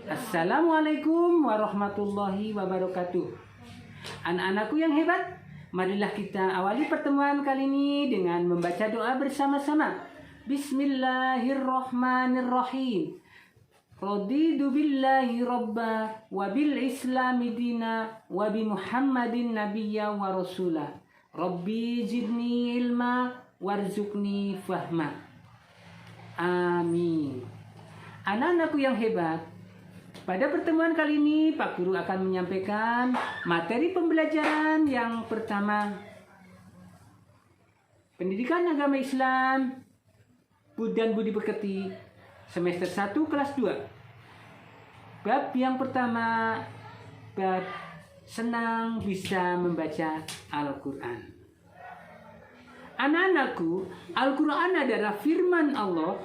Assalamualaikum warahmatullahi wabarakatuh. Anak-anakku yang hebat, marilah kita awali pertemuan kali ini dengan membaca doa bersama-sama. Bismillahirrahmanirrahim. Raditu billahi rabba wa bil islami dina wa bi Muhammadin nabiyya wa rasula. Rabbi zidni ilma warzuqni fahma. Amin. Anak-anakku yang hebat, pada pertemuan kali ini Pak Guru akan menyampaikan materi pembelajaran yang pertama, Pendidikan Agama Islam dan Budi Pekerti semester 1 kelas 2. Bab yang pertama, bab senang bisa membaca Al-Quran. Anak-anakku, Al-Quran adalah firman Allah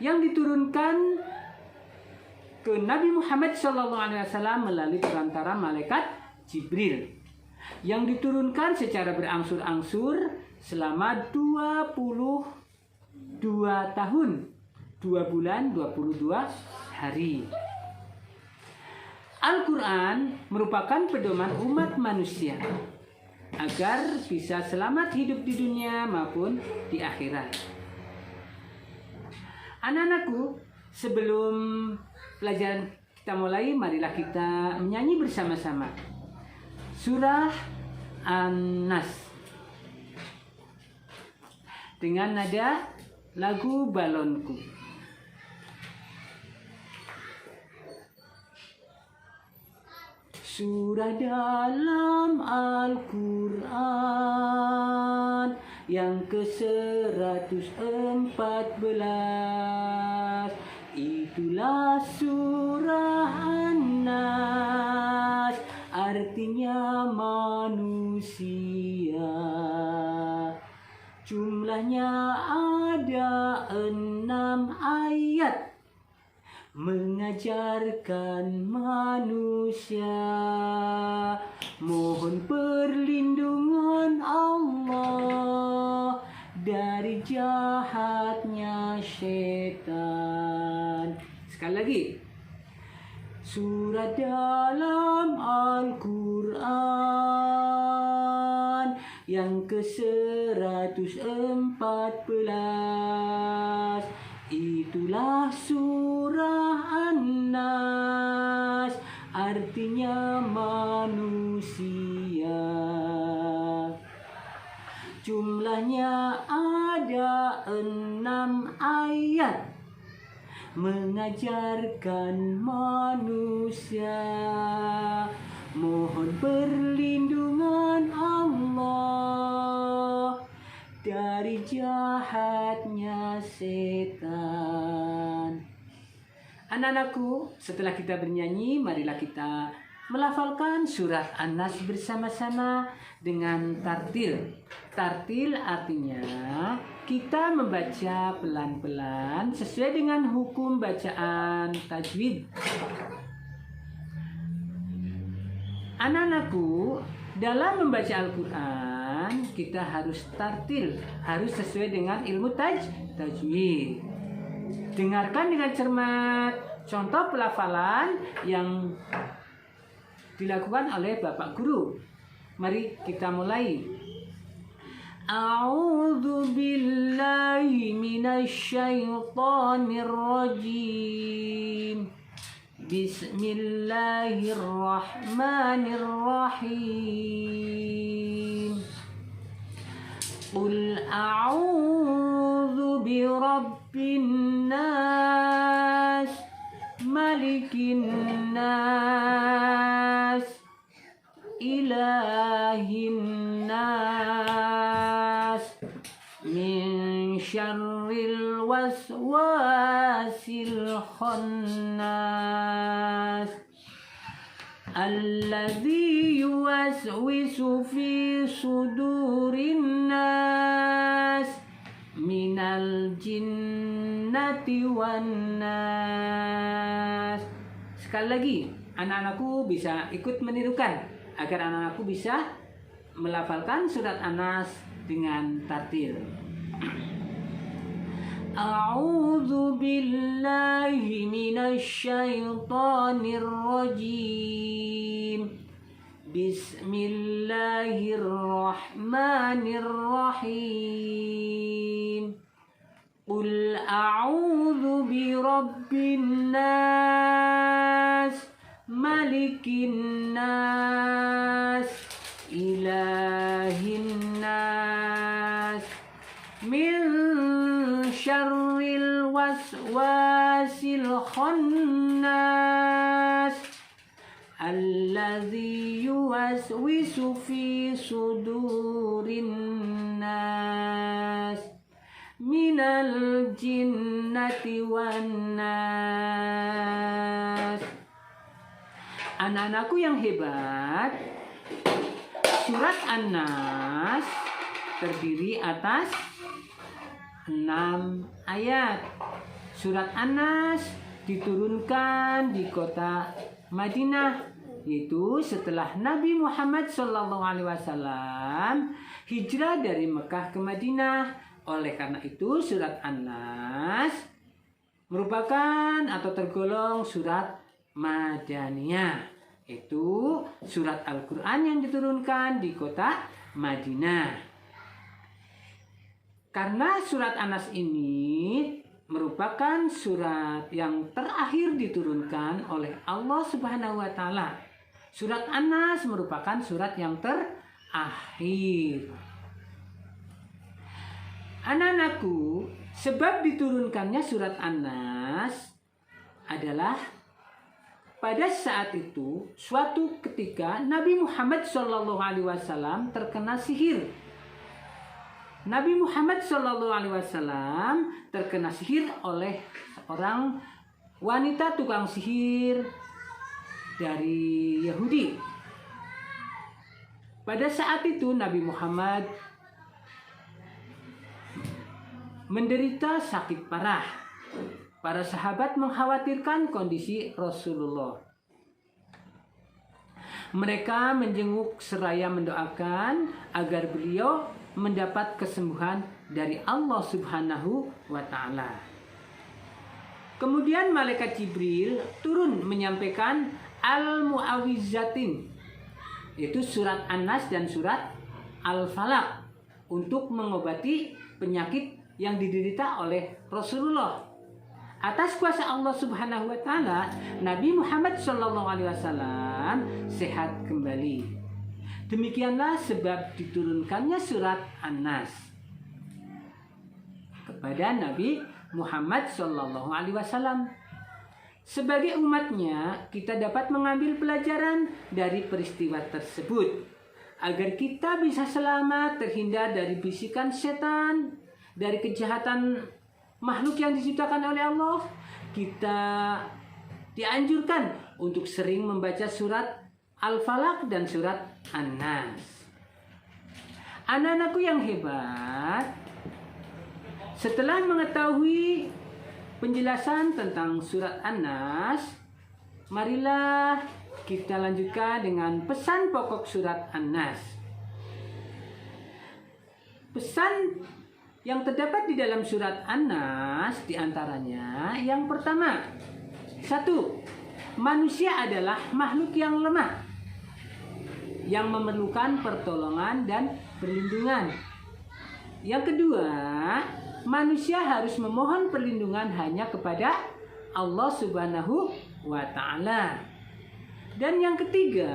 yang diturunkan ke Nabi Muhammad SAW melalui perantara malaikat Jibril, yang diturunkan secara berangsur-angsur selama 22 tahun, 2 bulan 22 hari. Al-Quran merupakan pedoman umat manusia agar bisa selamat hidup di dunia maupun di akhirat. Anak-anakku, sebelum pelajaran kita mulai, marilah kita menyanyi bersama-sama surah An-Nas dengan nada lagu Balonku. Surah dalam Al-Quran yang ke-114, itulah surah An-Nas, artinya manusia. Jumlahnya ada 6 ayat, mengajarkan manusia mohon perlindungan Allah dari jahatnya syaitan. Sekali lagi, surah dalam Al-Quran yang ke-114, itulah surah An-Nas, artinya manusia. Jumlahnya ada 6 ayat, mengajarkan manusia mohon perlindungan Allah dari jahatnya setan. Anak-anakku, setelah kita bernyanyi, marilah kita melafalkan surat An-Nas bersama-sama dengan tartil. Tartil artinya kita membaca pelan-pelan sesuai dengan hukum bacaan tajwid. Anak-anakku, dalam membaca Al-Quran kita harus tartil, harus sesuai dengan ilmu tajwid. Dengarkan dengan cermat contoh pelafalan yang dilakukan oleh Bapak Guru. Mari kita mulai. A'udzu billahi minasyaitonir rajim. Bismillahirrahmanirrahim. Qul a'udzu birabbin nas, malikin nas, ilahin nas, min syarril waswasil khannas, alladzi yuwaswisu fi sudurin nas, minal jinnati wan nas. Sekali lagi, anak-anakku bisa ikut menirukan agar anak-anakku bisa melafalkan surat An-Nas dengan tartil. A'udzu billahi minasyaitonir rajim. Bismillahirrahmanirrahim. Qul a'udzu birabbin nas, malikin nas, ilahin nas, min syarril waswasil khannas, alladzi yuwaswisu fi sudurin nas, minal jinnati wan nas. Anak-anakku yang hebat, surat An-Nas terdiri atas 6 ayat. Surat An-Nas diturunkan di kota Madinah, yaitu setelah Nabi Muhammad SAW hijrah dari Mekah ke Madinah. Oleh karena itu surat An-Nas merupakan atau tergolong surat Madaniyah, itu surat Al-Quran yang diturunkan di kota Madinah. Karena surat An-Nas ini merupakan surat yang terakhir diturunkan oleh Allah Subhanahu wa Ta'ala. Surat An-Nas merupakan surat yang terakhir. Anak-anakku, sebab diturunkannya surat An-Nas adalah pada saat itu, suatu ketika Nabi Muhammad SAW terkena sihir. Nabi Muhammad SAW terkena sihir oleh seorang wanita tukang sihir dari Yahudi. Pada saat itu Nabi Muhammad menderita sakit parah. Para sahabat mengkhawatirkan kondisi Rasulullah. Mereka menjenguk seraya mendoakan agar beliau mendapat kesembuhan dari Allah Subhanahu wa Ta'ala. Kemudian malaikat Jibril turun menyampaikan Al-Mu'awwizatin, yaitu surat An-Nas dan surat Al-Falaq, untuk mengobati penyakit yang diderita oleh Rasulullah. Atas kuasa Allah Subhanahu wa Ta'ala, Nabi Muhammad SAW sehat kembali. Demikianlah sebab diturunkannya surat An-Nas kepada Nabi Muhammad SAW. Sebagai umatnya, kita dapat mengambil pelajaran dari peristiwa tersebut agar kita bisa selamat terhindar dari bisikan setan, dari kejahatan makhluk yang diciptakan oleh Allah. Kita dianjurkan untuk sering membaca surat Al-Falaq dan surat An-Nas. Anak-anakku yang hebat, setelah mengetahui penjelasan tentang surat An-Nas, marilah kita lanjutkan dengan pesan pokok surat An-Nas. Pesan yang terdapat di dalam surat An-Nas diantaranya yang pertama, 1. Manusia adalah makhluk yang lemah, yang memerlukan pertolongan dan perlindungan. Yang kedua, manusia harus memohon perlindungan hanya kepada Allah Subhanahu wa Ta'ala. Dan yang ketiga,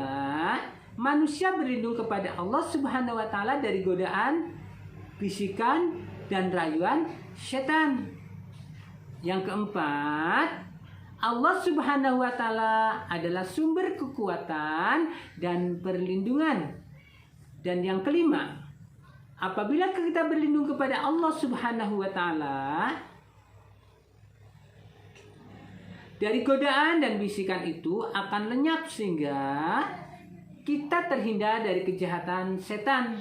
manusia berlindung kepada Allah Subhanahu wa Ta'ala dari godaan, bisikan, dan rayuan setan. Yang keempat, Allah Subhanahu wa Ta'ala adalah sumber kekuatan dan perlindungan. Dan yang kelima, apabila kita berlindung kepada Allah Subhanahu wa Ta'ala dari godaan dan bisikan itu akan lenyap sehingga kita terhindar dari kejahatan setan.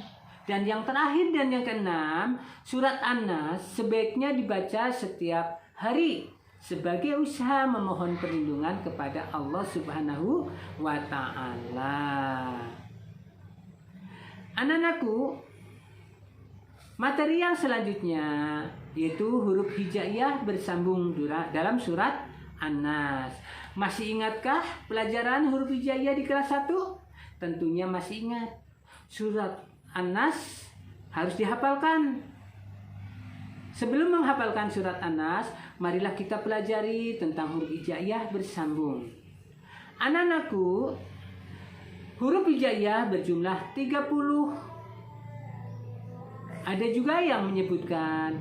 Dan yang terakhir dan yang keenam, surat An-Nas sebaiknya dibaca setiap hari sebagai usaha memohon perlindungan kepada Allah Subhanahu wa Ta'ala. Anak-anakku, materi yang selanjutnya yaitu huruf hijaiyah bersambung dalam surat An-Nas. Masih ingatkah pelajaran huruf hijaiyah di kelas 1? Tentunya masih ingat. Surat An-Nas harus dihafalkan. Sebelum menghafalkan surat An-Nas, marilah kita pelajari tentang huruf hijaiyah bersambung. Anak-anakku, huruf hijaiyah berjumlah 30. Ada juga yang menyebutkan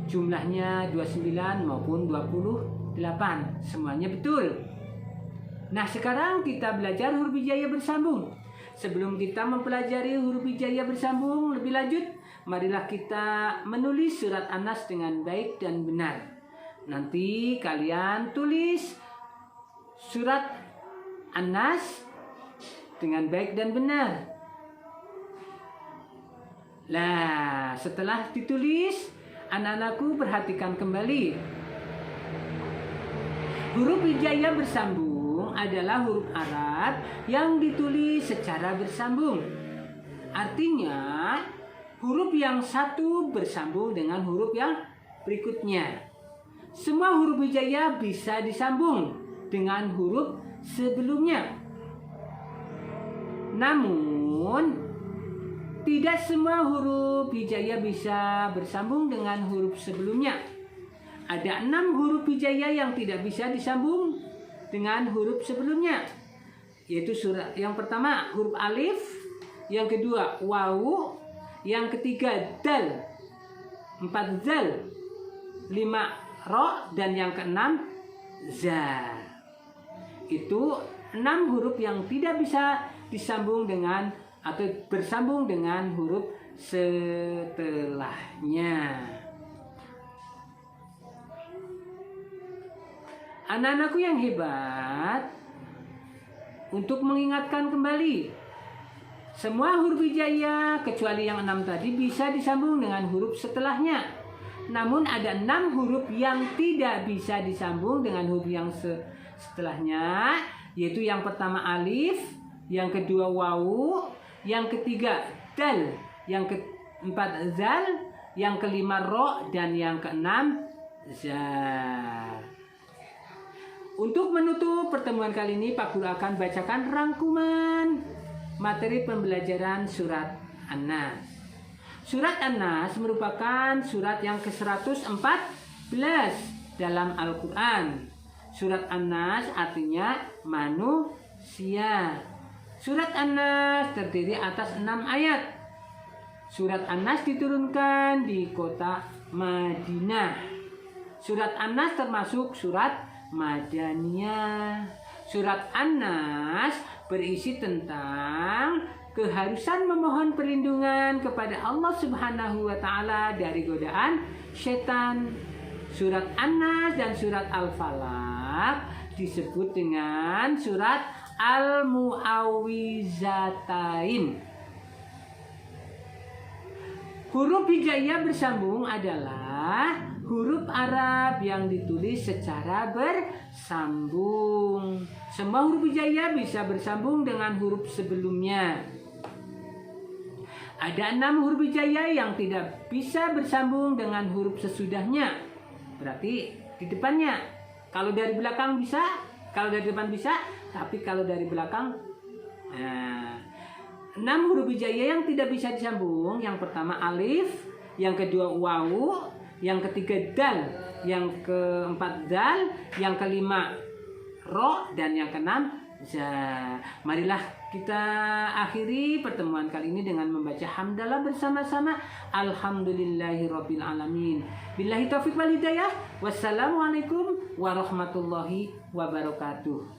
jumlahnya 29 maupun 28. Semuanya betul. Nah, sekarang kita belajar huruf hijaiyah bersambung. Sebelum kita mempelajari huruf hijaiyah bersambung lebih lanjut, marilah kita menulis surat An-Nas dengan baik dan benar. Nanti kalian tulis surat An-Nas dengan baik dan benar. Nah, setelah ditulis, anak-anakku perhatikan kembali. Huruf hijaiyah bersambung adalah huruf Arab yang ditulis secara bersambung. Artinya, huruf yang satu bersambung dengan huruf yang berikutnya. Semua huruf hijaiyah bisa disambung dengan huruf sebelumnya. Namun, tidak semua huruf hijaiyah bisa bersambung dengan huruf sebelumnya. Ada 6 huruf hijaiyah yang tidak bisa disambung dengan huruf sebelumnya, yaitu yang pertama huruf alif, yang kedua wawu, yang ketiga dal, 4 zal, 5 ro, dan yang keenam za. Itu 6 huruf yang tidak bisa disambung dengan atau bersambung dengan huruf setelahnya. Anak-anakku yang hebat, untuk mengingatkan kembali, semua huruf hijaiyah kecuali yang 6 tadi bisa disambung dengan huruf setelahnya. Namun ada 6 huruf yang tidak bisa disambung dengan huruf yang setelahnya, yaitu yang pertama alif, yang kedua wawu, yang ketiga dal, yang keempat zal, yang kelima ro, dan yang keenam za. Untuk menutup pertemuan kali ini, Pak Guru akan bacakan rangkuman materi pembelajaran surat An-Nas. Surat An-Nas merupakan surat yang ke-114 dalam Al-Quran. Surat An-Nas artinya manusia. Surat An-Nas terdiri atas 6 ayat. Surat An-Nas diturunkan di kota Madinah. Surat An-Nas termasuk surat Madaniyah. Surat An-Nas berisi tentang keharusan memohon perlindungan kepada Allah Subhanahu wa Ta'ala dari godaan setan. Surat An-Nas dan surat Al-Falaq disebut dengan surat Al-Mu'awwizatain. Huruf hijaiyah bersambung adalah huruf Arab yang ditulis secara bersambung. Semua huruf hijaiyah bisa bersambung dengan huruf sebelumnya. Ada 6 huruf hijaiyah yang tidak bisa bersambung dengan huruf sesudahnya. Berarti di depannya. Kalau dari belakang bisa, kalau dari depan bisa, tapi kalau dari belakang 6 huruf hijaiyah yang tidak bisa disambung. Yang pertama alif, yang kedua wawu, yang ketiga dal, yang keempat dal, yang kelima ro, dan yang keenam za. Marilah kita akhiri pertemuan kali ini dengan membaca hamdalah bersama-sama. Alhamdulillahirabbil alamin. Billahi taufiq wal hidayah. Wassalamualaikum warahmatullahi wabarakatuh.